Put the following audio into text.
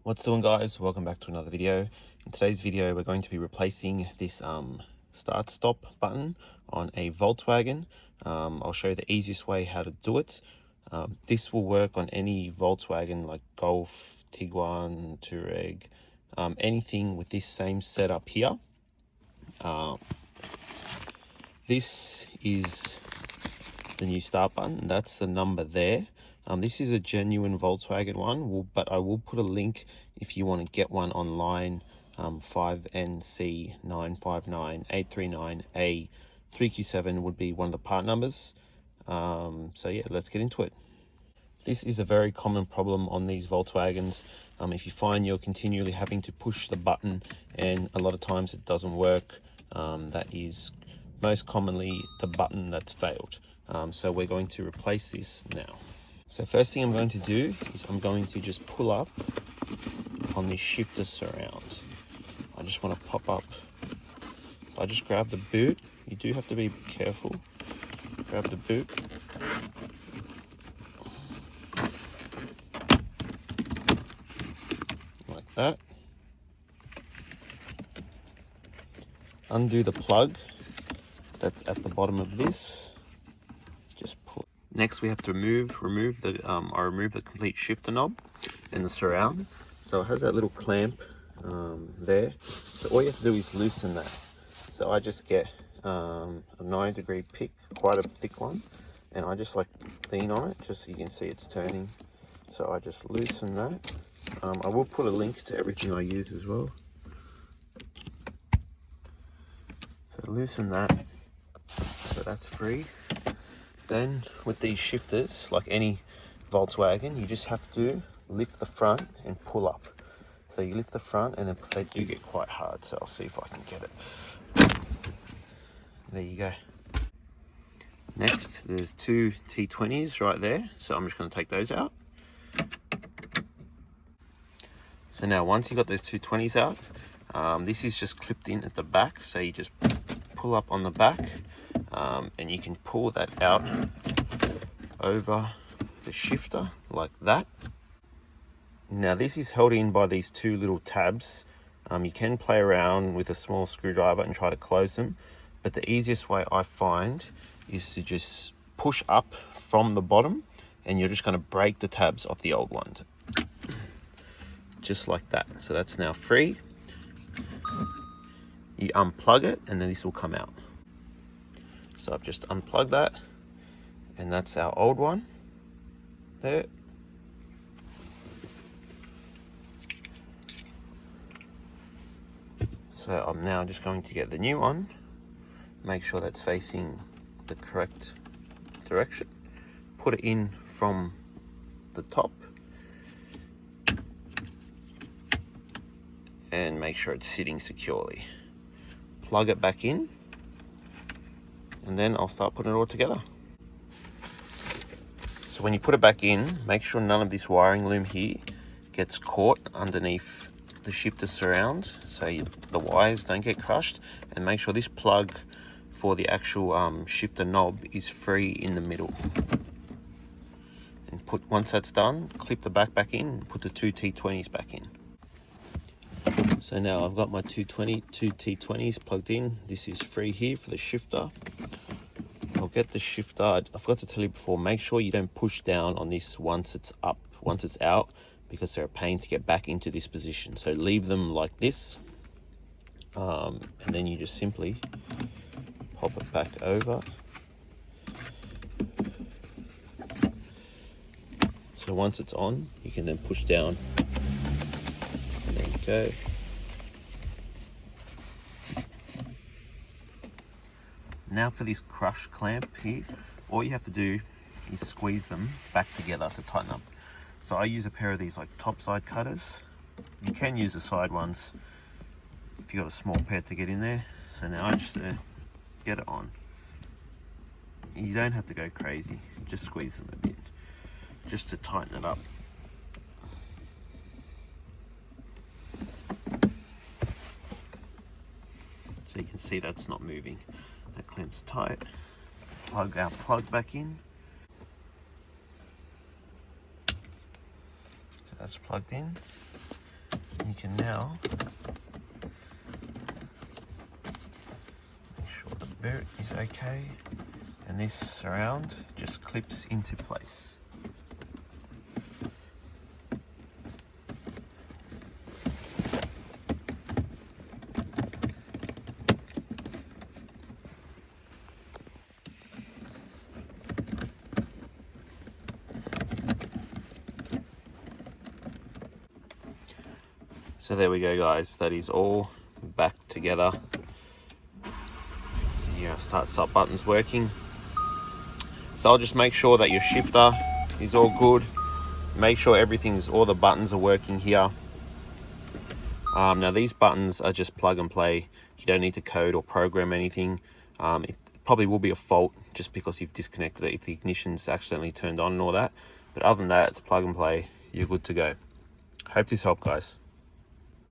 What's doing, guys? Welcome back to another video. In today's video we're going to be replacing this start stop button on a Volkswagen. I'll show you the easiest way how to do it. This will work on any Volkswagen like Golf, Tiguan, Touareg, anything with this same setup here. This is the new start button. That's the number there. This is a genuine Volkswagen one, but I will put a link if you want to get one online. 5NC959839A 3Q7 would be one of the part numbers. So yeah, let's get into it. This is a very common problem on these Volkswagens. If you find you're continually having to push the button and a lot of times it doesn't work, that is most commonly the button that's failed. So we're going to replace this now. So first thing I'm going to do is I'm going to just pull up on this shifter surround. I just want to pop up. I just grab the boot. You do have to be careful. Grab the boot. Like that. Undo the plug that's at the bottom of this. Just pull. Next we have to remove the I remove the complete shifter knob and the surround. So it has that little clamp there. So all you have to do is loosen that. So I just get a 9-degree pick, quite a thick one, and I just like lean on it just so you can see it's turning. So I just loosen that. I will put a link to everything I use as well. So loosen that, so that's free. Then with these shifters, like any Volkswagen, you just have to lift the front and pull up. So you lift the front and then they do get quite hard. So I'll see if I can get it. There you go. Next, there's two T20s right there. So I'm just going to take those out. So now once you've got those two 20s out, this is just clipped in at the back. So you just pull up on the back and you can pull that out over the shifter like that. Now this is held in by these two little tabs. You can play around with a small screwdriver and try to close them, but the easiest way I find is to just push up from the bottom and you're just going to break the tabs off the old ones. Just like that. So that's now free. You unplug it and then this will come out. So I've just unplugged that and that's our old one there. So I'm now just going to get the new one, make sure that's facing the correct direction, put it in from the top and make sure it's sitting securely. Plug it back in and then I'll start putting it all together. So when you put it back in, make sure none of this wiring loom here gets caught underneath the shifter surround, so the wires don't get crushed, and make sure this plug for the actual shifter knob is free in the middle. And once that's done, clip the back in and put the two T20s back in. So now I've got my two T20s plugged in. This is free here for the shifter. I'll get the shifter. I forgot to tell you before, make sure you don't push down on this once it's up. Once it's out, because they're a pain to get back into this position. So leave them like this. And then you just simply pop it back over. So once it's on, you can then push down. And there you go. Now for this crush clamp here, all you have to do is squeeze them back together to tighten up. So I use a pair of these like top side cutters. You can use the side ones if you've got a small pair to get in there. So now I just get it on. You don't have to go crazy, just squeeze them a bit, just to tighten it up. So you can see that's not moving. That clamp's tight. Plug our plug back in. So that's plugged in. You can now make sure the boot is okay, and this surround just clips into place. So there we go, guys, that is all back together. Yeah, start button's working. So I'll just make sure that your shifter is all good. Make sure all the buttons are working here. Now these buttons are just plug and play. You don't need to code or program anything. It probably will be a fault just because you've disconnected it if the ignition's accidentally turned on and all that. But other than that, it's plug and play. You're good to go. Hope this helped, guys.